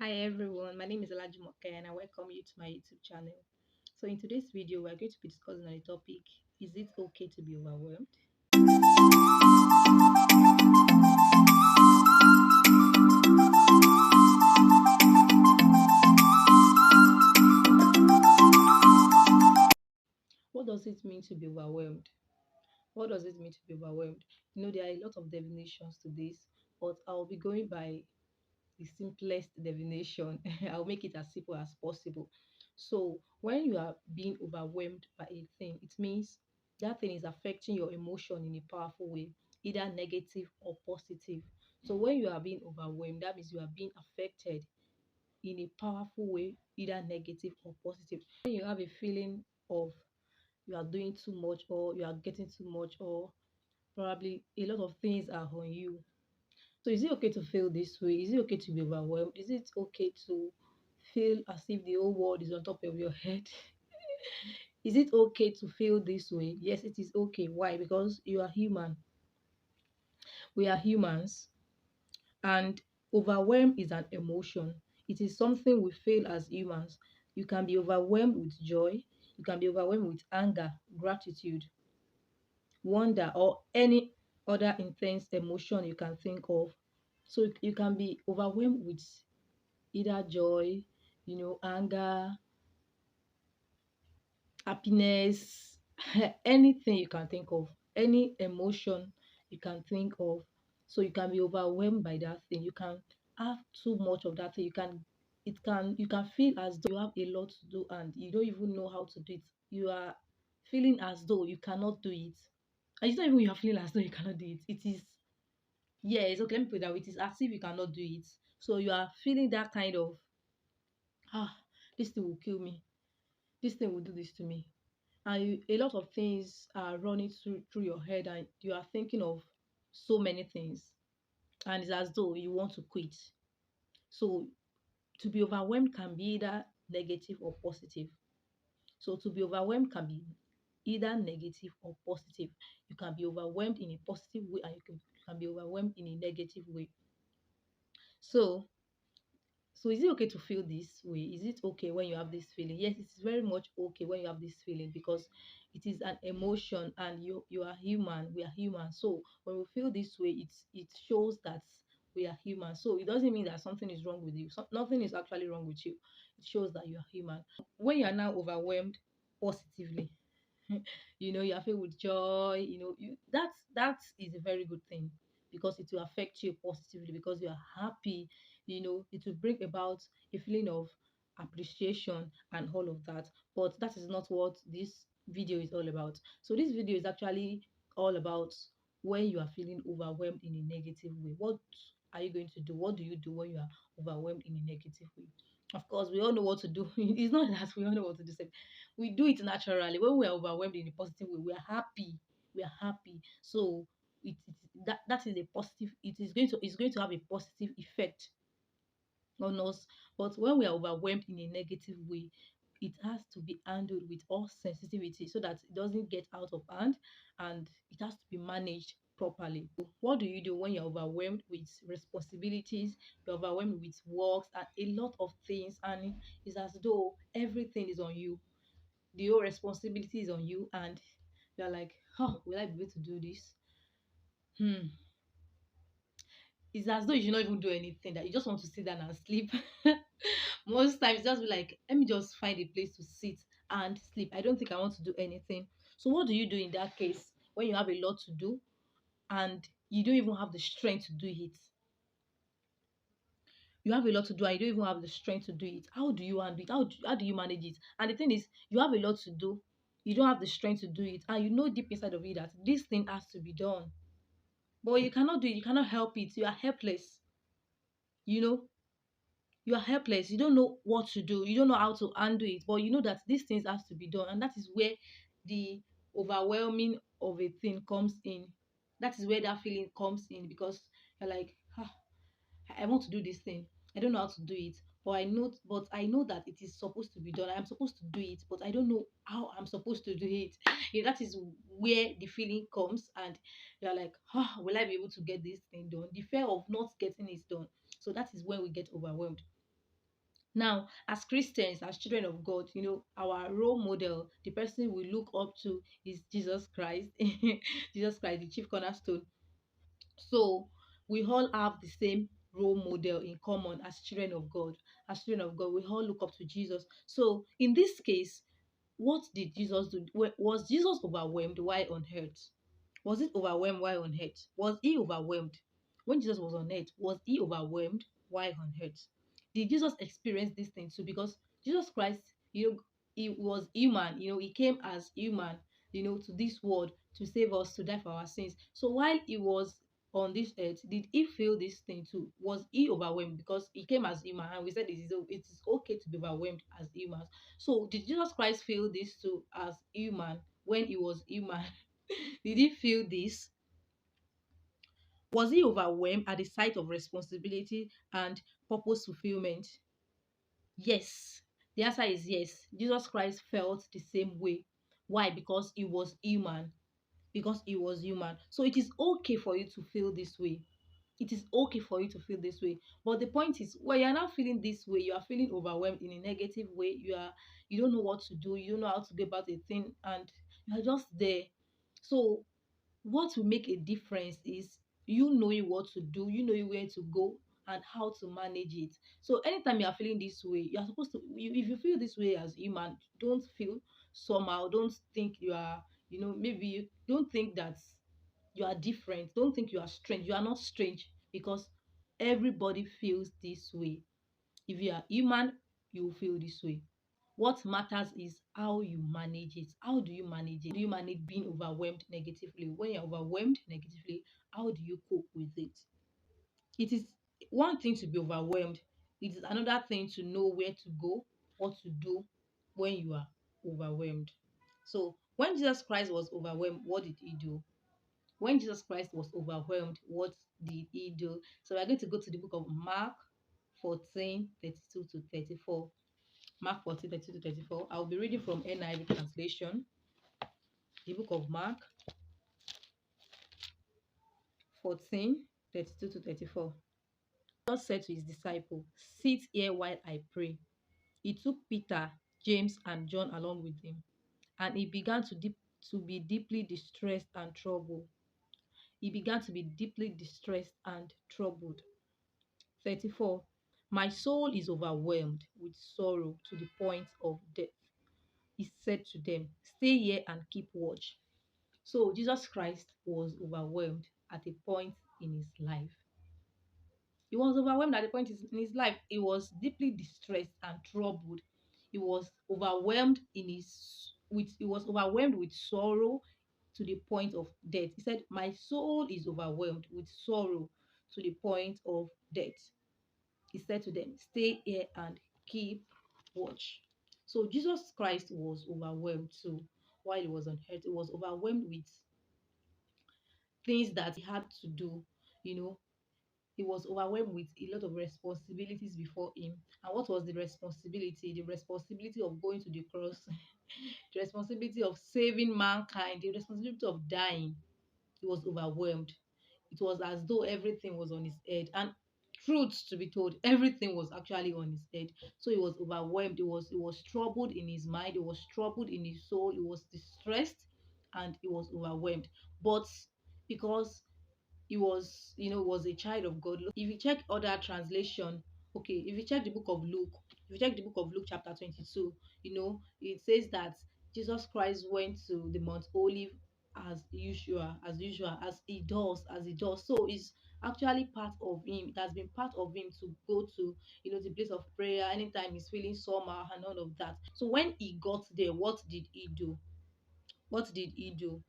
Hi everyone, my name is Olajumoke and I welcome you to my YouTube channel. So in today's video, we're going to be discussing on the topic, is it okay to be overwhelmed? What does it mean to be overwhelmed? What does it mean to be overwhelmed? There are a lot of definitions to this, but I'll be going by the simplest definition. I'll make it as simple as possible. So, when you are being overwhelmed by a thing, it means that thing is affecting your emotion in a powerful way, either negative or positive. So, when you are being overwhelmed, that means you are being affected in a powerful way, either negative or positive. When you have a feeling of you are doing too much, or you are getting too much, or probably a lot of things are on you, so is it okay to feel this way? Is it okay to be overwhelmed? Is it okay to feel as if the whole world is on top of your head? Is it okay to feel this way? Yes, it is okay. Why? Because you are human. We are humans, and overwhelm is an emotion. It is something we feel as humans. You can be overwhelmed with joy, you can be overwhelmed with anger, gratitude, wonder, or any other intense emotion you can think of. So you can be overwhelmed with either joy, anger, happiness, anything you can think of, any emotion you can think of. So you can be overwhelmed by that thing. You can have too much of that thing. You can feel as though you have a lot to do and you don't even know how to do it. You are feeling as though you cannot do it. And it's not even you are feeling as though you cannot do it. It is, yeah, it's okay. Let me put it that way. It is as if you cannot do it. So you are feeling that kind of, ah, this thing will kill me. This thing will do this to me. And a lot of things are running through your head, and you are thinking of so many things. And it's as though you want to quit. So to be overwhelmed can be either negative or positive. So to be overwhelmed can be either negative or positive. You can be overwhelmed in a positive way, and you can be overwhelmed in a negative way. So So is it okay to feel this way? Is it okay when you have this feeling? Yes, it's very much okay when you have this feeling, because it is an emotion and you are human. We are human. So when we feel this way, it shows that we are human. So it doesn't mean that something is wrong with you. Nothing is actually wrong with you. It shows that you are human. When you are now overwhelmed positively, you are filled with joy, that is a very good thing, because it will affect you positively, because you are happy. It will bring about a feeling of appreciation and all of that. But that is not what this video is all about. So this video is actually all about when you are feeling overwhelmed in a negative way. What are you going to do? What do you do when you are overwhelmed in a negative way? Of course, we all know what to do. It's not that we all know what to do. We do it naturally. When we are overwhelmed in a positive way, we are happy. We are happy. So that is a positive. It's going to have a positive effect on us. But when we are overwhelmed in a negative way, it has to be handled with all sensitivity so that it doesn't get out of hand, and it has to be managed properly. What do you do when you're overwhelmed with responsibilities, you're overwhelmed with works and a lot of things, and it's as though everything is on you? The whole responsibility is on you, and you're like, oh, will I be able to do this? Hmm. It's as though you should not even do anything, that you just want to sit down and sleep. Most times just be like, let me just find a place to sit and sleep. I don't think I want to do anything. So what do you do in that case when you have a lot to do and you don't even have the strength to do it? You have a lot to do and you don't even have the strength to do it. How do you handle it? How do you manage it? And the thing is, you have a lot to do, you don't have the strength to do it, and you know deep inside of you that this thing has to be done, but you cannot do it, you cannot help it, you are helpless. you know you are helpless, you don't know what to do, you don't know how to handle it, but you know that these things has to be done, and that is where the overwhelming of a thing comes in. That is where that feeling comes in, because you're like, ah, I want to do this thing, I don't know how to do it, but I know that it is supposed to be done, I'm supposed to do it, but I don't know how I'm supposed to do it. That is where the feeling comes, and you're like, will I be able to get this thing done? The fear of not getting it done. So that is when we get overwhelmed. Now, as Christians, as children of God, our role model, the person we look up to is Jesus Christ. Jesus Christ, the chief cornerstone. So we all have the same role model in common as children of God. As children of God, we all look up to Jesus. So in this case, what did Jesus do? Was Jesus overwhelmed while on earth? Was it overwhelmed while on earth? Was he overwhelmed? When Jesus was on earth, was he overwhelmed while on earth? Did Jesus experience this thing too? Because Jesus Christ, he was human, he came as human, to this world to save us, to die for our sins. So while he was on this earth, did he feel this thing too? Was he overwhelmed? Because he came as human, and we said it is okay to be overwhelmed as humans. So did Jesus Christ feel this too as human when he was human? Did he feel this? Was he overwhelmed at the sight of responsibility and purpose fulfillment? Yes. The answer is yes. Jesus Christ felt the same way. Why? Because he was human. Because he was human. So it is okay for you to feel this way. It is okay for you to feel this way. But the point is, when you're not feeling this way, you are feeling overwhelmed in a negative way. You don't know what to do, you don't know how to go about a thing, and you're just there. So what will make a difference is you knowing what to do, you knowing where to go and how to manage it. So anytime you are feeling this way, you're supposed to, if you feel this way as human, don't feel somehow, don't think you are, maybe you don't think that you are different, don't think you are strange. You are not strange, because everybody feels this way. If you are human, you will feel this way. What matters is how you manage it. How do you manage it? Do you manage being overwhelmed negatively? When you're overwhelmed negatively, how do you cope with it? It is one thing to be overwhelmed, it is another thing to know where to go, what to do when you are overwhelmed. So, when Jesus Christ was overwhelmed, what did he do? When Jesus Christ was overwhelmed, what did he do? So, we're going to go to the book of Mark 14:32 to 34. Mark 14:32 to 34. I'll be reading from NIV translation. The book of Mark 14:32 to 34. God said to his disciple, "Sit here while I pray." He took Peter, James, and John along with him, and he began to be deeply distressed and troubled. He began to be deeply distressed and troubled. 34. My soul is overwhelmed with sorrow to the point of death. He said to them, "Stay here and keep watch." So Jesus Christ was overwhelmed at a point in his life. He was overwhelmed at a point in his life. He was deeply distressed and troubled. He was overwhelmed he was overwhelmed with sorrow to the point of death. He said, "My soul is overwhelmed with sorrow to the point of death." He said to them, "Stay here and keep watch." So Jesus Christ was overwhelmed too while he was on earth. He was overwhelmed with things that he had to do. You know, he was overwhelmed with a lot of responsibilities before him. And what was the responsibility? The responsibility of going to the cross, the responsibility of saving mankind, the responsibility of dying. He was overwhelmed. It was as though everything was on his head. And truth to be told, everything was actually on his head. So he was overwhelmed. He was troubled in his mind. He was troubled in his soul. He was distressed and he was overwhelmed. But because he was a child of God. If you check other translation, okay, if you check the book of Luke, if you check the book of Luke chapter 22, it says that Jesus Christ went to the Mount Olive as he does. So it's actually part of him. It has been part of him to go to, the place of prayer anytime he's feeling somehow and all of that. So when he got there, what did he do? What did he do?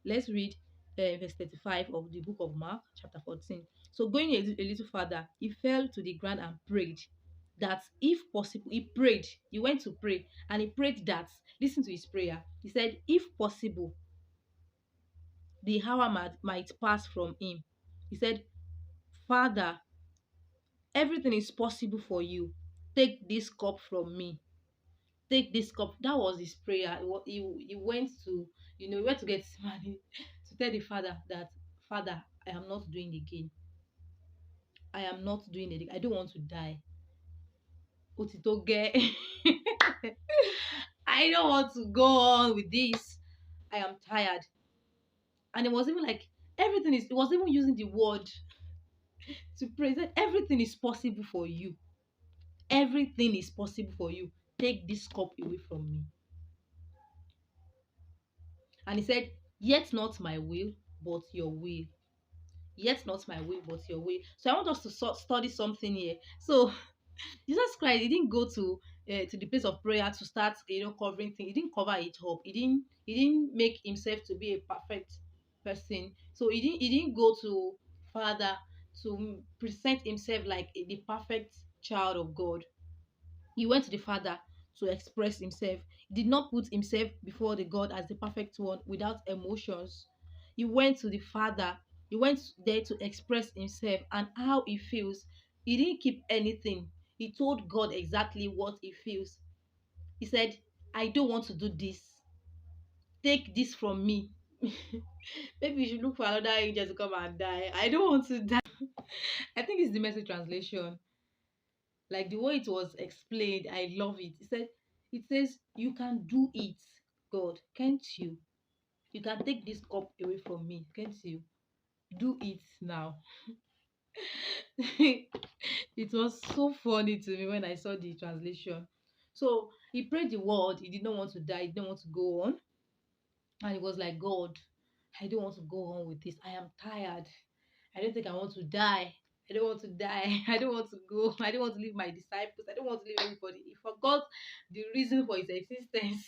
Let's read verse 35 of the book of Mark, chapter 14. So, going a little further, he fell to the ground and prayed that if possible, he prayed, he went to pray, and he prayed that, listen to his prayer. He said, if possible, the hour might pass from him. He said, "Father, everything is possible for you. Take this cup from me. Take this cup." That was his prayer. He went to, he went to get money to tell the father that, "Father, I am not doing again. I am not doing it. I don't want to die. Otitoge. I don't want to go on with this. I am tired. And it was even like everything is, it was even using the word to praise that everything is possible for you. Everything is possible for you. Take this cup away from me. And he said, yet not my will, but your will. Yet not my will, but your will. So I want us to study something here. So Jesus Christ, he didn't go to the place of prayer to start, covering things. He didn't cover it up. He didn't make himself to be a perfect person. So he didn't go to Father to present himself like the perfect child of God. He went to the Father to express himself. He did not put himself before the God as the perfect one without emotions. He went to the Father. He went there to express himself and how he feels. He didn't keep anything. He told God exactly what he feels. He said, I don't want to do this. Take this from me. Maybe you should look for another angel to come and die. I don't want to die. I think it's the message translation. Like the way it was explained, I love it. It says, you can do it, God, can't you? You can take this cup away from me, can't you? Do it now. It was so funny to me when I saw the translation. So he prayed the word, he did not want to die, he didn't want to go on. And he was like, God, I don't want to go on with this. I am tired. I don't think I want to die. I don't want to die. I don't want to go. I don't want to leave my disciples. I don't want to leave everybody. He forgot the reason for his existence.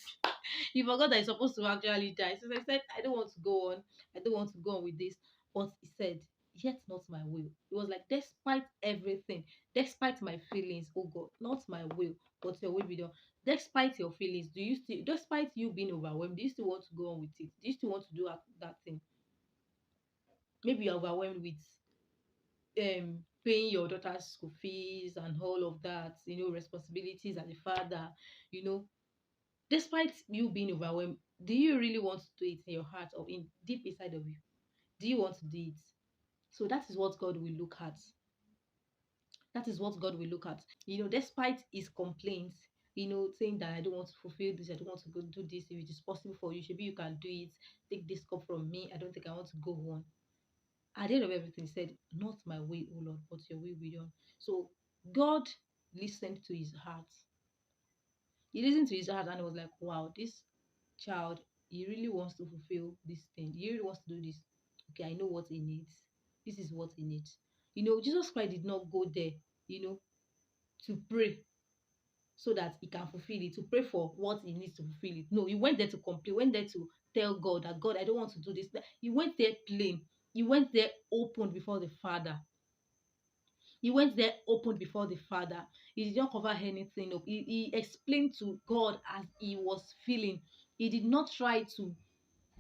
He forgot that he's supposed to actually die. So I said, I don't want to go on. I don't want to go on with this. But he said, yet not my will. It was like, despite everything, despite my feelings, oh God, not my will, but your will be done. Despite your feelings, despite you being overwhelmed, do you still want to go on with it? Do you still want to do that thing? Maybe you're overwhelmed with paying your daughter's school fees and all of that, responsibilities as a father, you know, despite you being overwhelmed, do you really want to do it in your heart or in deep inside of you? Do you want to do it? So that is what God will look at. That is what God will look at. Despite his complaints, saying that I don't want to fulfill this, I don't want to go do this. If it is possible for you, maybe you can do it. Take this cup from me. I don't think I want to go on. At the end of everything, he said, not my way, O Lord, but your will be done. So God listened to his heart. He listened to his heart and was like, wow, this child, he really wants to fulfill this thing. He really wants to do this. Okay, I know what he needs. This is what he needs. Jesus Christ did not go there, you know, to pray so that he can fulfill it, to pray for what he needs to fulfill it. No, he went there to complain, went there to tell God that, God, I don't want to do this. He went there plain. He went there open before the Father. He went there open before the Father. He did not cover anything up. He explained to God as he was feeling. He did not try to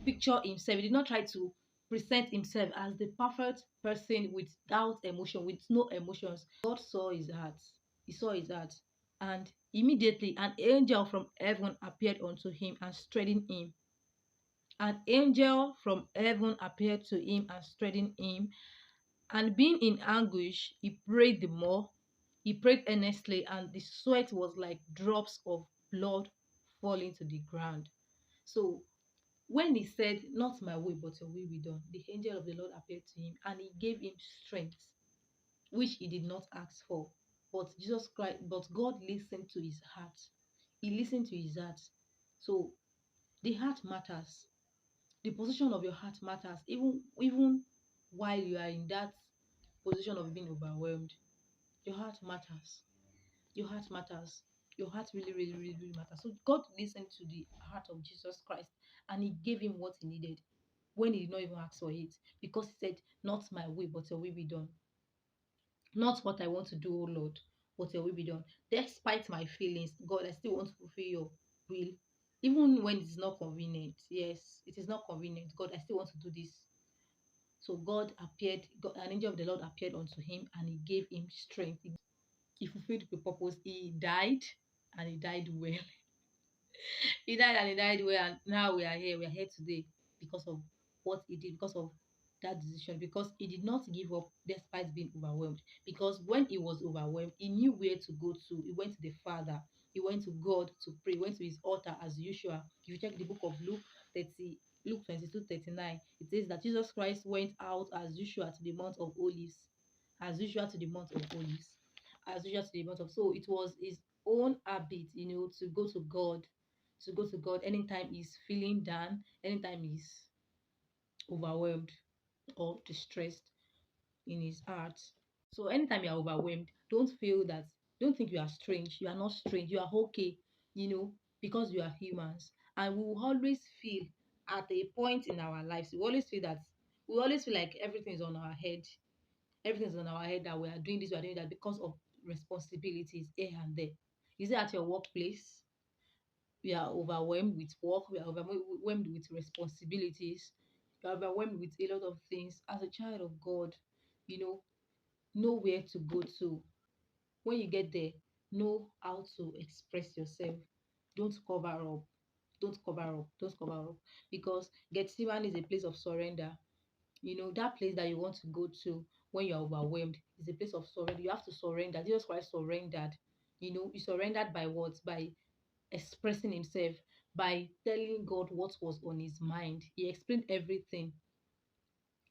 picture himself. He did not try to present himself as the perfect person without emotion, with no emotions. God saw his heart. He saw his heart. And immediately an angel from heaven appeared unto him and strengthened him. An angel from heaven appeared to him and strengthened him. And being in anguish, he prayed the more. He prayed earnestly, and the sweat was like drops of blood falling to the ground. So when he said, not my will, but your will be done, the angel of the Lord appeared to him and he gave him strength, which he did not ask for. But God listened to his heart. He listened to his heart. So the heart matters. The position of your heart matters. Even while you are in that position of being overwhelmed, your heart matters. Your heart matters. Your heart really, really, really, really matters. So God listened to the heart of Jesus Christ and he gave him what he needed when he did not even ask for it, because he said, not my way, but your will be done. Not what I want to do, oh Lord, but your will be done. Despite my feelings, God, I still want to fulfill your will. Even when it's not convenient. Yes, it is not convenient. God, I still want to do this. So an angel of the Lord appeared unto him and he gave him strength. He fulfilled the purpose. He died and he died well. He died and he died well, and now we are here. We are here today because of what he did, because of that decision because he did not give up despite being overwhelmed. Because when he was overwhelmed, he knew where to go to. He went to the Father, he went to God to pray, he went to his altar as usual. If you check the book of Luke 30, Luke 22:39, it says that Jesus Christ went out as usual to the Mount of Olives, as usual to the Mount of Olives, as usual to the Mount of. So it was his own habit, to go to God, anytime he's feeling down, anytime he's overwhelmed or distressed in his heart. So anytime you are overwhelmed, don't think you are strange. You are not strange. You are okay, because you are humans. And we will always feel at a point in our lives, we always feel like everything is on our head. Everything is on our head that we are doing this, we are doing that because of responsibilities here and there. Is it at your workplace? We are overwhelmed with work, we are overwhelmed with responsibilities, we are overwhelmed with a lot of things. As a child of God, you know where to go to. When you get there, know how to express yourself. Don't cover up. Don't cover up. Don't cover up. Because Gethsemane is a place of surrender. That place that you want to go to when you're overwhelmed is a place of surrender. You have to surrender. Jesus Christ surrendered. He surrendered by what? By expressing himself, by telling God what was on his mind. He explained everything,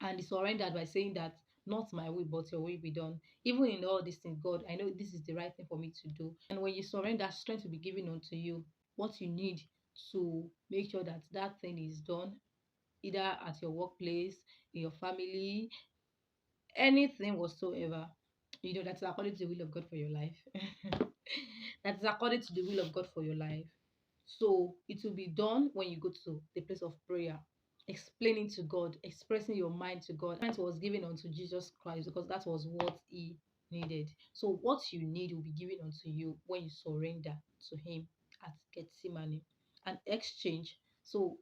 and he surrendered by saying that not my will but your will be done. Even in all these things, God, I know this is the right thing for me to do. And when you surrender, strength will be given unto you. What you need to make sure that that thing is done, either at your workplace, in your family, anything whatsoever, that's according to the will of God for your life. That's according to the will of God for your life. So it will be done when you go to the place of prayer, explaining to God, expressing your mind to God. Mind was given unto Jesus Christ because that was what he needed. So what you need will be given unto you when you surrender to him at Gethsemane. An exchange. So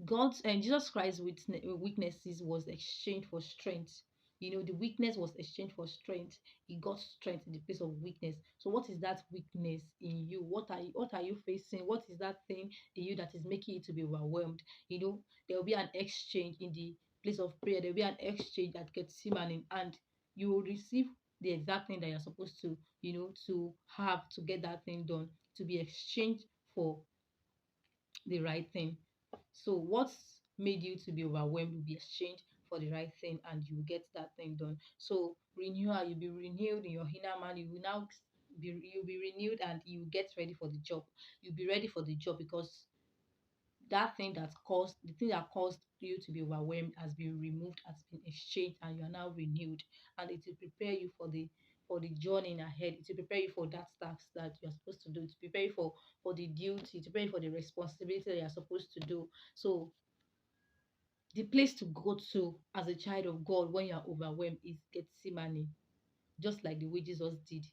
God's and Jesus Christ's weaknesses was exchanged for strength. The weakness was exchanged for strength. He got strength in the place of weakness. So, what is that weakness in you? What are you facing? What is that thing in you that is making you to be overwhelmed? There will be an exchange in the place of prayer. There will be an exchange at Gethsemane, and you will receive the exact thing that you're supposed to have to get that thing done, to be exchanged for the right thing. So what's made you to be overwhelmed will be exchanged for the right thing, and you will get that thing done. So renewal, you'll be renewed in your inner man. You'll be renewed, and you get ready for the job. You'll be ready for the job because the thing that caused you to be overwhelmed has been removed, has been exchanged, and you are now renewed. And it will prepare you for the journey ahead. It will prepare you for that task that you're supposed to do. To prepare you for the duty, to prepare you for the responsibility that you're supposed to do. So the place to go to as a child of God when you're overwhelmed is Gethsemane, just like the way Jesus did.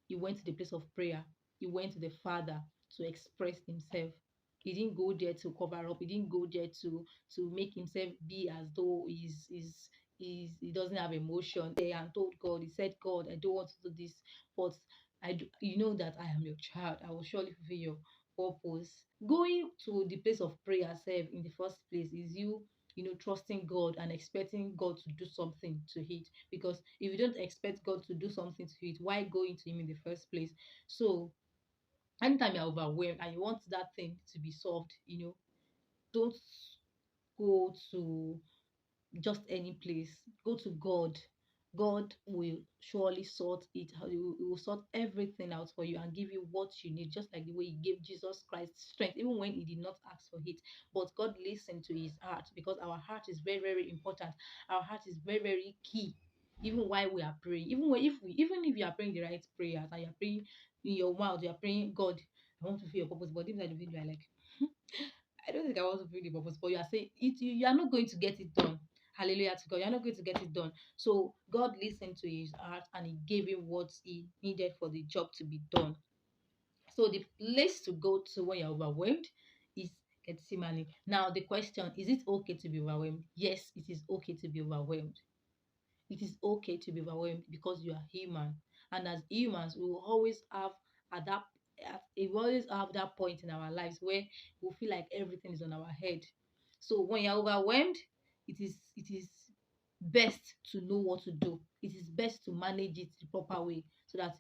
He went to the place of prayer. He went to the Father to express himself. He didn't go there to cover up. He didn't go there to make himself be as though he doesn't have emotion. And told God, he said, God, I don't want to do this, but you know that I am your child. I will surely fulfill your purpose. Going to the place of prayer, self in the first place, is trusting God and expecting God to do something to it. Because if you don't expect God to do something to it, why go into Him in the first place? So, anytime you're overwhelmed and you want that thing to be solved, don't go to just any place. Go to God. God will surely sort it out. He will sort everything out for you and give you what you need, just like the way He gave Jesus Christ strength, even when He did not ask for it. But God listened to His heart because our heart is very, very important. Our heart is very, very key. Even while we are praying, even if you are praying the right prayers and you're praying in your mouth, you're praying, God, I want to feel your purpose. But inside the video, you are like, I don't think I want to feel the purpose, but you are saying it, you are not going to get it done. Hallelujah to God. You're not going to get it done. So God listened to his heart and he gave him what he needed for the job to be done. So the place to go to when you're overwhelmed is Gethsemane. Now the question, is it okay to be overwhelmed? Yes, it is okay to be overwhelmed. It is okay to be overwhelmed because you are human. And as humans, we will always have at that we always have that point in our lives where we feel like everything is on our head. So when you're overwhelmed, it is best to know what to do. It is best to manage it the proper way so that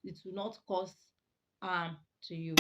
it will not cause harm to you.